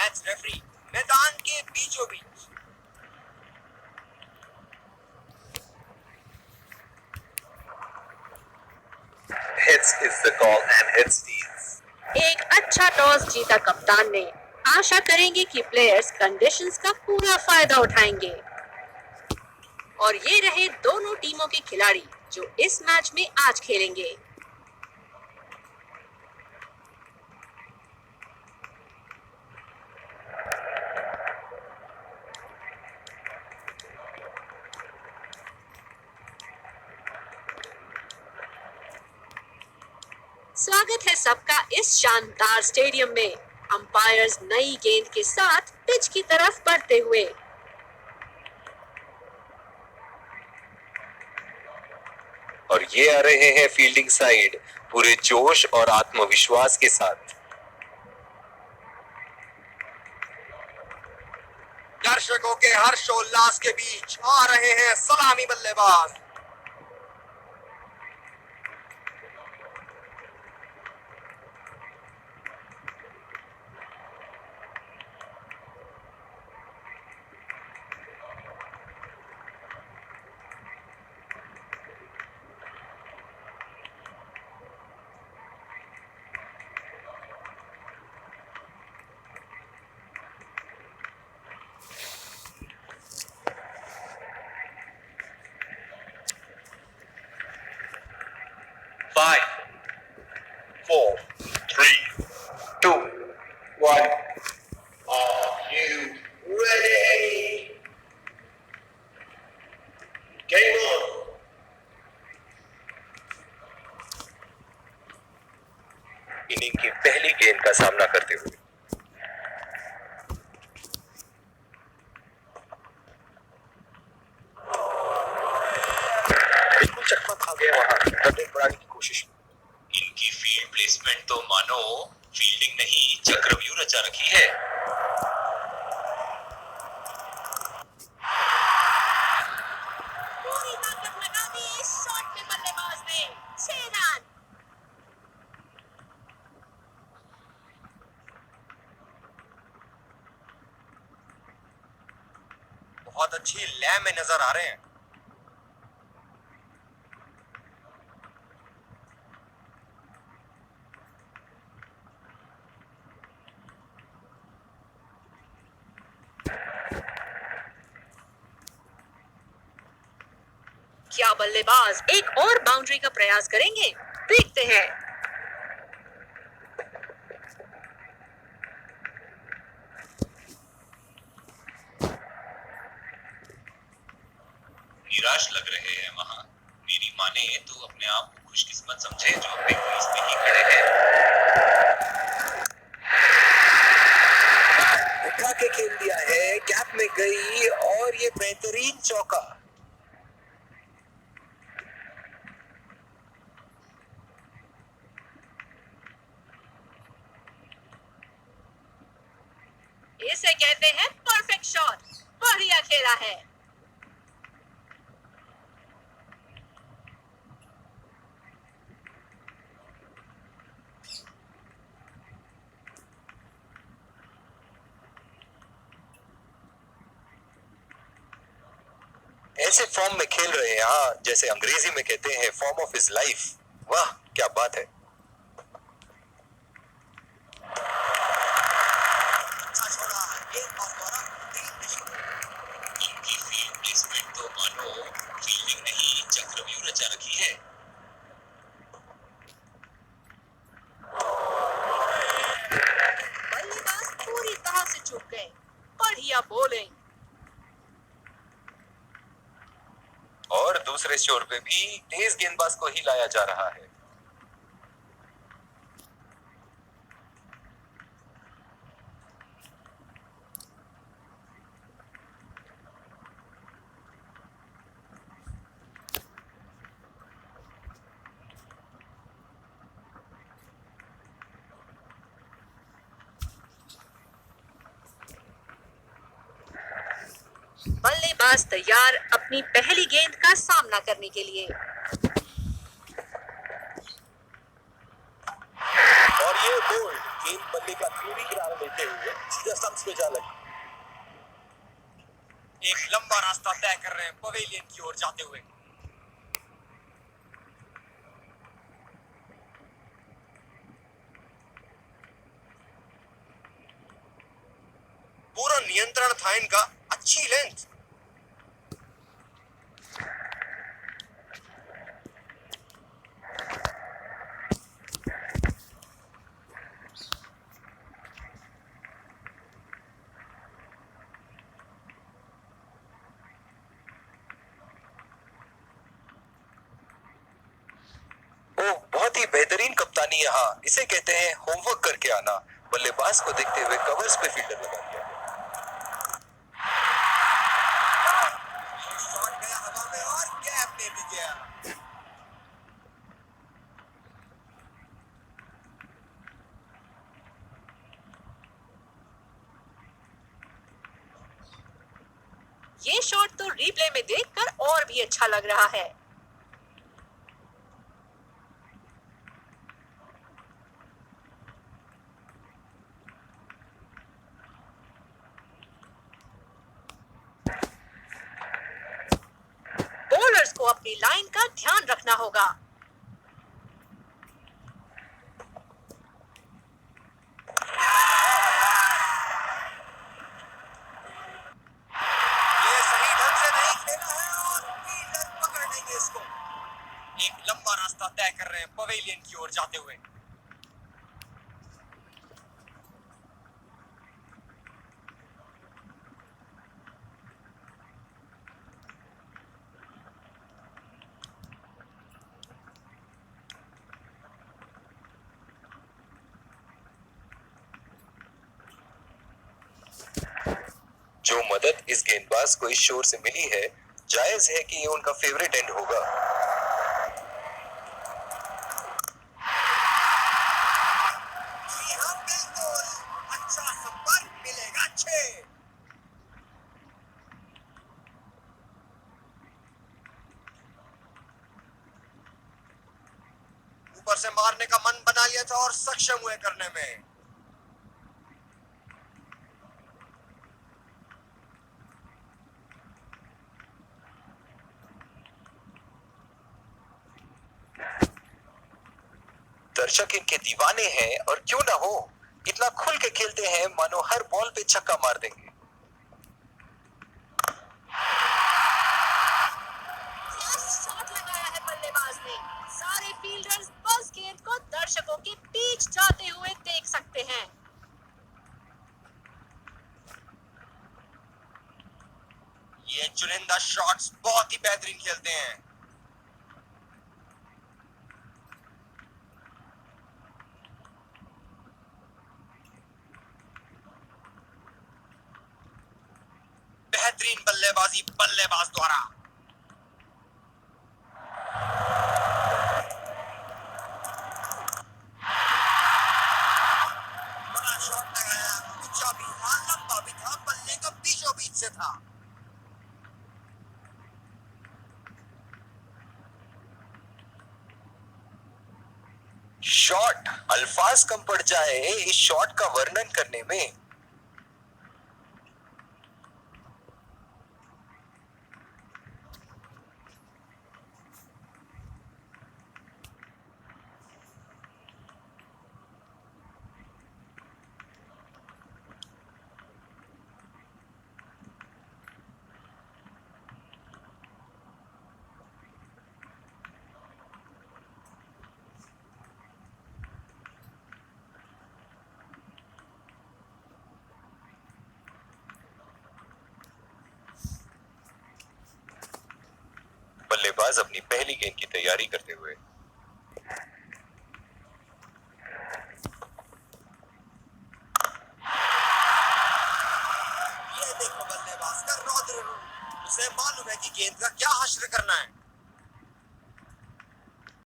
Match referee मैदान के बीचों बीच। Hits is the call and hits steals. एक अच्छा टॉस जीता कप्तान ने। आशा करेंगे कि प्लेयर्स कंडीशंस का पूरा फायदा उठाएंगे। और ये रहे दोनों टीमों के खिलाड़ी जो इस मैच में आज खेलेंगे। स्वागत है सबका इस शानदार स्टेडियम में। अंपायर्स नई गेंद के साथ पिच की तरफ बढ़ते हुए। और ये आ रहे हैं फील्डिंग साइड पूरे जोश और आत्मविश्वास के साथ। दर्शकों के हर्षोल्लास के बीच आ रहे हैं सलामी बल्लेबाज। Five, 4, 3, 2, 1. Are you ready? Game on. Inning की पहली गेंद का सामना करते हुए बिल्कुल चकमा खा गया वहां रन बढ़ाने की कोशिश में। इनकी फील्ड प्लेसमेंट तो मानो फील्डिंग नहीं चक्रव्यूह रचा रखी है। पूरी ताकत लगा दी इस शॉट में बल्लेबाज ने। 6 रन। बहुत अच्छी लय में नजर आ रहे हैं। क्या बल्लेबाज एक और बाउंड्री का प्रयास करेंगे? देखते हैं। निराश लग रहे हैं वहां। मेरी माने तो अपने आप को खुशकिस्मत समझे जो अपने क्रीज में ही खड़े हैं। उठा के खेल दिया है, गैप में गई और ये बेहतरीन चौका। इसे कहते हैं परफेक्ट शॉट। बढ़िया खेला है। ऐसे फॉर्म में खेल रहे हैं, हाँ, जैसे अंग्रेजी में कहते हैं फॉर्म ऑफ हिज लाइफ। वाह क्या बात है। इनकी फील्ड प्लेसमेंट तो मानो फील्डिंग नहीं चक्रव्यूह रचा रखी है। बल्लेबाज पूरी तरह से चूक गए। बढ़िया बॉलिंग। और दूसरे छोर पे भी तेज गेंदबाज को ही लाया जा रहा है। बल्लेबाज तैयार अपनी पहली गेंद का सामना करने के लिए। और ये बोल्ड गेंद बल्ले का दूरी किनारा लेते हुए सीधा गेंद्स को जा लगी। एक लंबा रास्ता तय कर रहे हैं पवेलियन की ओर जाते हुए। पूरा नियंत्रण था इनका, अच्छी लेंथ। ओह, बहुत ही बेहतरीन कप्तानी यहाँ। इसे कहते हैं होमवर्क करके आना। बल्लेबाज को देखते हुए कवर्स पे फील्डर लगा दिया गया। शॉट गया हवा में और गैप में भी गया। ये शॉट तो रिप्ले में देखकर और भी अच्छा लग रहा है। बॉलर्स को अपनी लाइन का ध्यान रखना होगा। ये सही ढंग से नहीं खेला है और फील्डर पकड़ लेंगे इसको। एक लंबा रास्ता तय कर रहे हैं पवेलियन की ओर जाते हुए। जो मदद इस गेंदबाज को इस शोर से मिली है, जायज है कि ये उनका फेवरेट एंड होगा। जी हाँ, बिल्कुल। अच्छा संपर्क मिलेगा, छे। ऊपर से मारने का मन बना लिया था और सक्षम हुए करने में। दर्शक इनके दीवाने हैं और क्यों ना हो, इतना खुल के खेलते हैं मानो हर बॉल पे छक्का मार देंगे। शॉट लगाया है बल्लेबाज ने। सारे फील्डर्स बस गेंद को दर्शकों के बीच जाते हुए देख सकते हैं। ये चुनिंदा शॉट्स बहुत ही बेहतरीन खेलते हैं। बेहतरीन बल्लेबाजी बल्लेबाज द्वारा। बड़ा शॉट लगाया, ऊंचा भी था, लंबा भी था, बल्ले का बीचों बीच से था। शॉट, अल्फाज कम पड़ जाए इस शॉट का वर्णन करने में। बल्लेबाज अपनी पहली गेंद की तैयारी करते हुए। ये देखो बल्लेबाज का रौद्र रूप। उसे मालूम है कि गेंद का क्या हश्र करना है।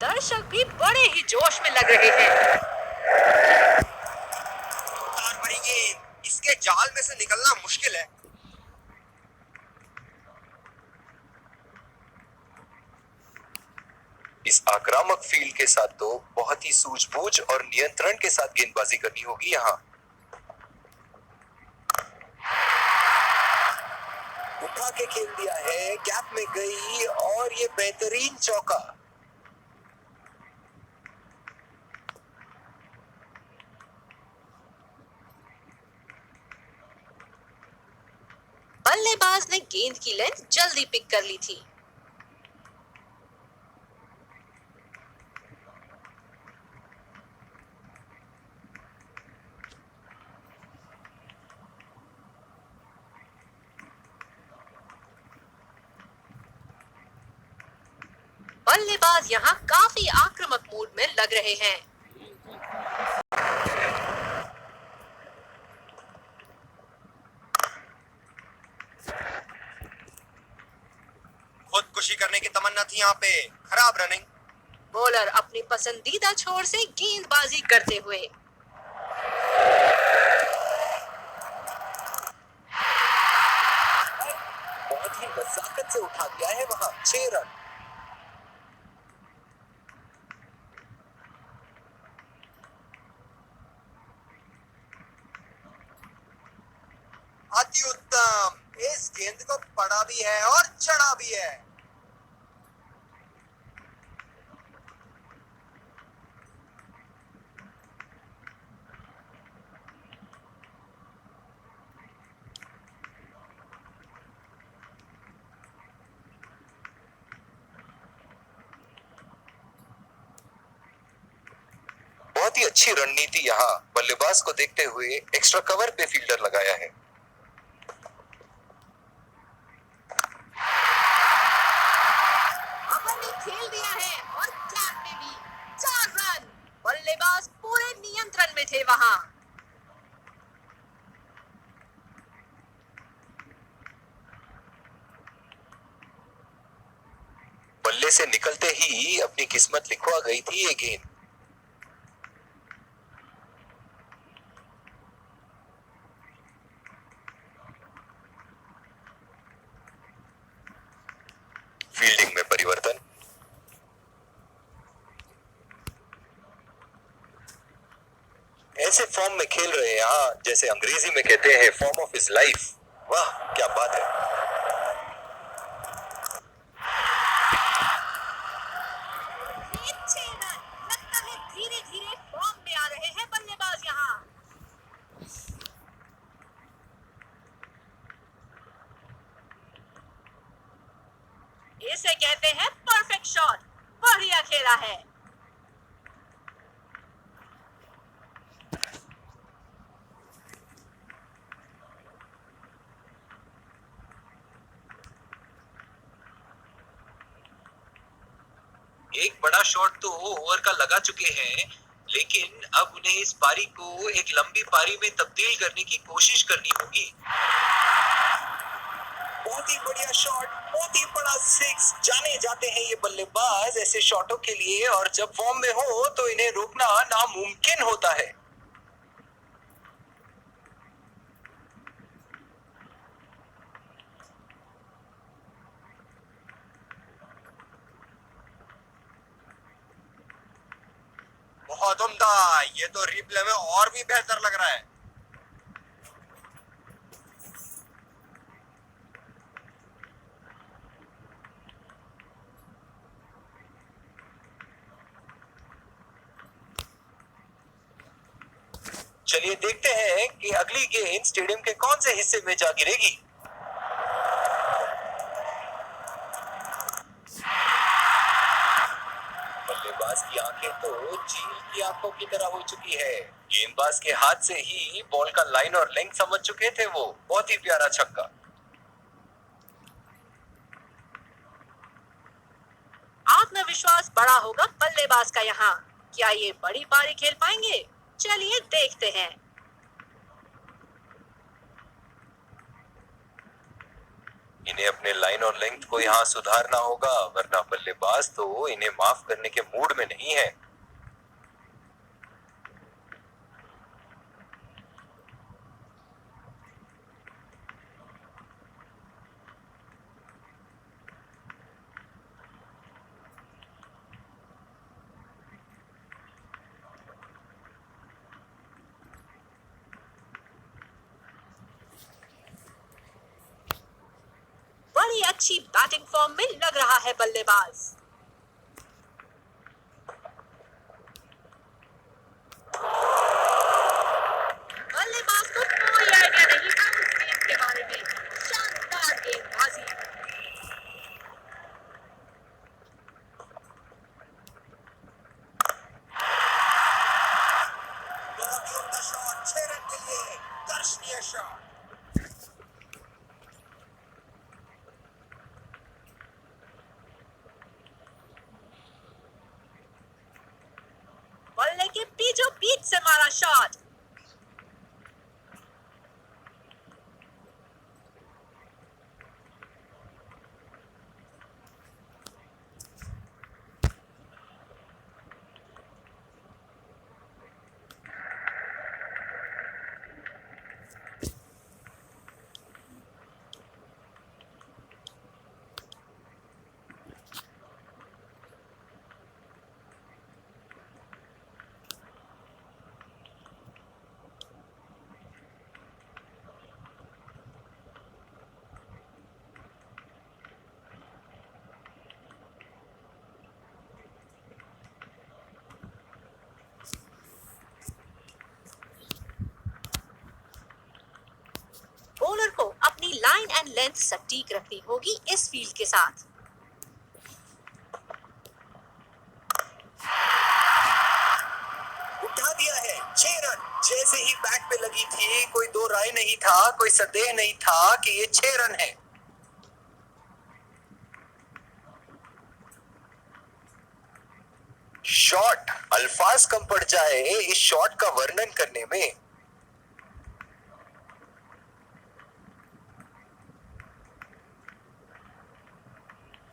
दर्शक भी बड़े ही जोश में लग रहे हैं। और बड़ी गेंद, इसके जाल में से निकलना मुश्किल है। इस आक्रामक फील्ड के साथ तो बहुत ही सूझबूझ और नियंत्रण के साथ गेंदबाजी करनी होगी यहाँ। के खेल दिया है, गैप में गई और ये बेहतरीन चौका। बल्लेबाज ने गेंद की लेंथ जल्दी पिक कर ली थी। बल्लेबाज यहाँ काफी आक्रामक मूड में लग रहे हैं। खुदकुशी करने की तमन्ना थी यहाँ पे। खराब रनिंग। बॉलर अपनी पसंदीदा छोर से गेंदबाजी करते हुए। बहुत ही नजाकत से उठा दिया है वहां। 6 रन। अति उत्तम। इस गेंद को पड़ा भी है और चढ़ा भी है। बहुत ही अच्छी रणनीति यहाँ बल्लेबाज को देखते हुए एक्स्ट्रा कवर पे फील्डर लगाया है। ने खेल दिया है और गैप में भी 4 रन। बल्लेबाज पूरे नियंत्रण में थे वहां। बल्ले से निकलते ही अपनी किस्मत लिखवा गई थी ये गेंद। फील्डिंग में परिवर्तन। ऐसे फॉर्म में खेल रहे हैं यहाँ, जैसे अंग्रेजी में कहते हैं फॉर्म ऑफ हिज लाइफ। वाह क्या बात है। लगता है धीरे धीरे फॉर्म में आ रहे हैं बल्लेबाज यहाँ। इसे कहते हैं परफेक्ट शॉट। बढ़िया खेला है। एक बड़ा शॉट तो ओवर का लगा चुके हैं, लेकिन अब उन्हें इस पारी को एक लंबी पारी में तब्दील करने की कोशिश करनी होगी। बहुत ही बढ़िया शॉट, बहुत ही बड़ा सिक्स। जाने जाते हैं ये बल्लेबाज ऐसे शॉटों के लिए, और जब फॉर्म में हो तो इन्हें रोकना नामुमकिन होता है। बहुत उम्दा। ये तो रिप्ले में और भी बेहतर लग रहा है। चलिए देखते हैं कि अगली गेंद स्टेडियम के कौन से हिस्से में जा गिरेगी। बल्लेबाज की आंखें तो चील की आंखों की तरह हो चुकी है। गेंदबाज के हाथ से ही बॉल का लाइन और लेंथ समझ चुके थे वो। बहुत ही प्यारा छक्का। आत्मविश्वास बड़ा होगा बल्लेबाज का यहाँ। क्या ये बड़ी पारी खेल पाएंगे? चलिए देखते हैं। इन्हें अपने लाइन और लेंथ को यहाँ सुधारना होगा, वरना बल्लेबाज तो इन्हें माफ करने के मूड में नहीं है। बैटिंग फॉर्म में लग रहा है बल्लेबाज। बल्लेबाज को कोई आइडिया नहीं था उस गेंद के बारे में। शानदार गेंदबाजी। बहुत ही उम्दा शॉट, 6 रन के लिए दर्शनीय शॉट। बल्ले के बीचों बीच से मारा शॉट। बॉलर को अपनी लाइन एंड लेंथ सटीक रखनी होगी इस फील्ड के साथ। उठा दिया है 6 रन। जैसे ही बैट पे लगी थी कोई दो राय नहीं था, कोई संदेह नहीं था कि ये 6 रन है। शॉट अल्फाज कम पड़ जाए इस शॉट का वर्णन करने में।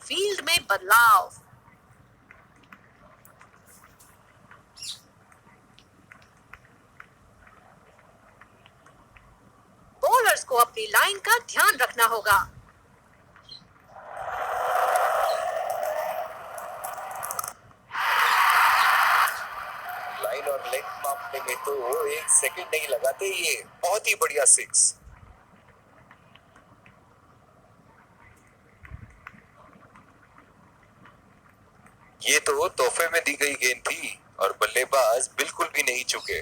फील्ड में बदलाव। बॉलर्स को अपनी लाइन का ध्यान रखना होगा। लाइन और लेंथ मापने में तो 1 सेकंड नहीं लगाते। ये बहुत ही बढ़िया 6। ये तो तोहफे में दी गई गेंद थी और बल्लेबाज बिल्कुल भी नहीं चुके।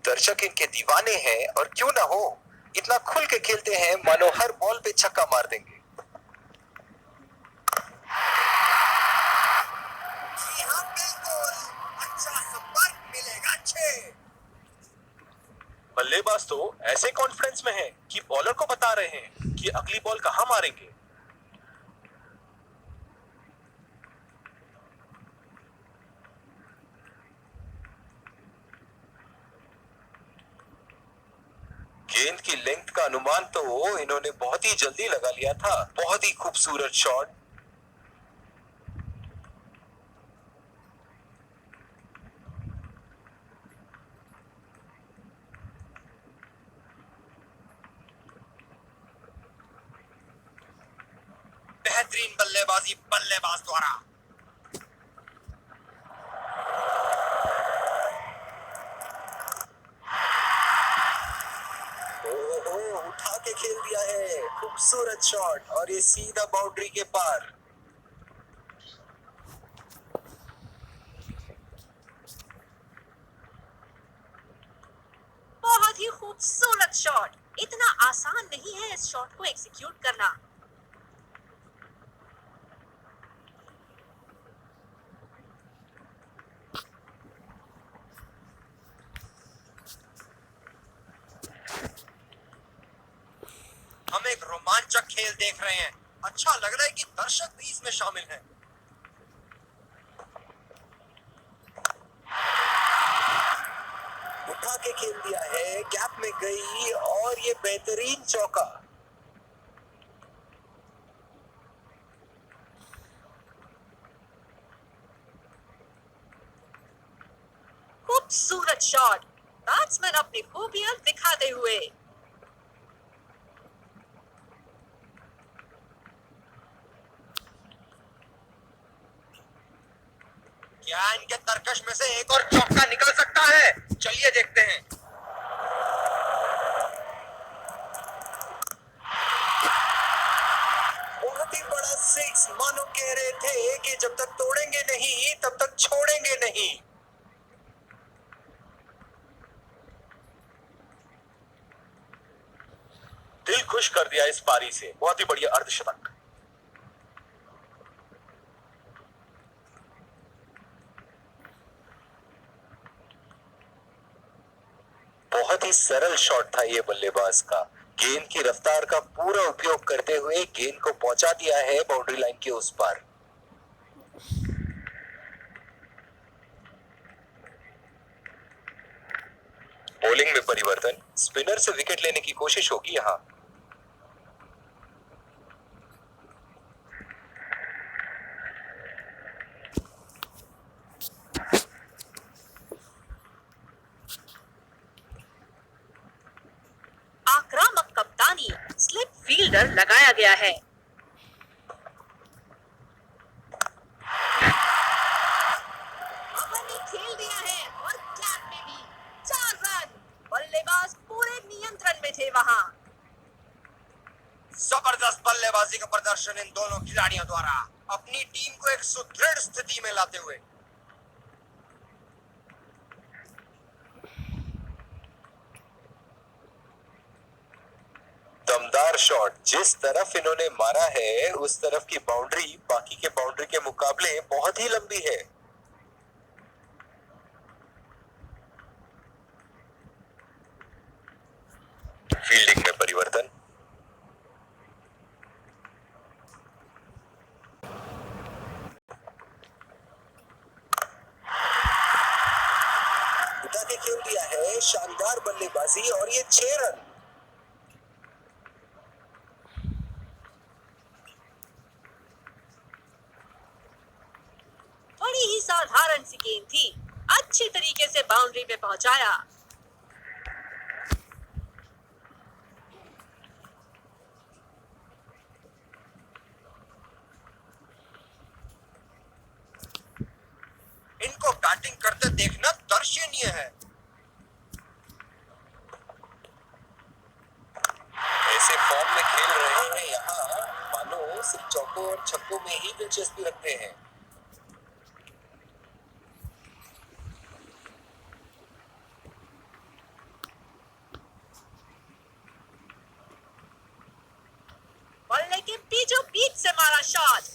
दर्शक इनके दीवाने हैं और क्यों ना हो, इतना खुल के खेलते हैं मानो हर बॉल पे छक्का मार देंगे। जी हाँ बिल्कुल, अच्छा संपर्क मिलेगा 6। बल्लेबाज तो ऐसे कॉन्फिडेंस में है कि बॉलर को बता रहे हैं कि अगली बॉल कहां मारेंगे। गेंद की लेंथ का अनुमान तो इन्होंने बहुत ही जल्दी लगा लिया था। बहुत ही खूबसूरत शॉट। बेहतरीन बल्लेबाजी बल्लेबाज द्वारा। ओहो, उठा के खेल दिया है। खूबसूरत शॉट और ये सीधा बाउंड्री के पार। बहुत ही खूबसूरत शॉट। इतना आसान नहीं है इस शॉट को एग्जीक्यूट करना। हम एक रोमांचक खेल देख रहे हैं। अच्छा लग रहा है कि दर्शक भी इसमें शामिल हैं। उठा के खेल दिया है, गैप में गई और ये बेहतरीन चौका। खूबसूरत शॉट। बैट्समैन अपनी खूबियां दिखाते हुए। क्या इनके तरकश में से एक और चौका निकल सकता है? चलिए देखते हैं। बहुत ही बड़ा सिक्स, मानो कह रहे थे कि जब तक तोड़ेंगे नहीं तब तक छोड़ेंगे नहीं। दिल खुश कर दिया इस पारी से। बहुत ही बढ़िया अर्धशतक। बहुत ही सरल शॉट था ये बल्लेबाज का। गेंद की रफ्तार का पूरा उपयोग करते हुए गेंद को पहुंचा दिया है बाउंड्री लाइन के उस पार। बॉलिंग में परिवर्तन, स्पिनर से विकेट लेने की कोशिश होगी यहां। आक्रामक कप्तानी, स्लिप फील्डर लगाया गया है। अमन ने खेल दिया है और कैप में भी 4 रन। बल्लेबाज पूरे नियंत्रण में थे वहां। जबरदस्त बल्लेबाजी का प्रदर्शन इन दोनों खिलाड़ियों द्वारा अपनी टीम को एक सुदृढ़ स्थिति में लाते हुए। दमदार शॉट। जिस तरफ इन्होंने मारा है उस तरफ की बाउंड्री बाकी के बाउंड्री के मुकाबले बहुत ही लंबी है। फील्डिंग में परिवर्तन, उठा के खेल दिया है, शानदार बल्लेबाजी और ये 6 रन। बड़ी ही साधारण सी गेंद थी, अच्छी तरीके से बाउंड्री पे पहुंचाया। इनको बैटिंग करते देखना दर्शनीय है। ऐसे फॉर्म में खेल रहे हैं यहाँ, मानो सिर्फ चौकों और छक्कों में ही दिलचस्पी रखते हैं। बल्ले के बीचों बीच से मारा शॉट।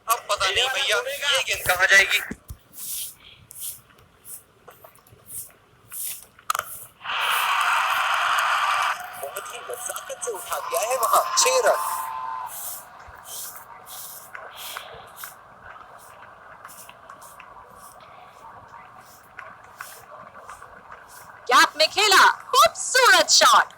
अब पता नहीं भैया ये गेंद कहाँ जाएगी। बहुत ही नजाकत से उठा दिया है वहां। 6 रन। गैप में खेला, खूबसूरत शॉट।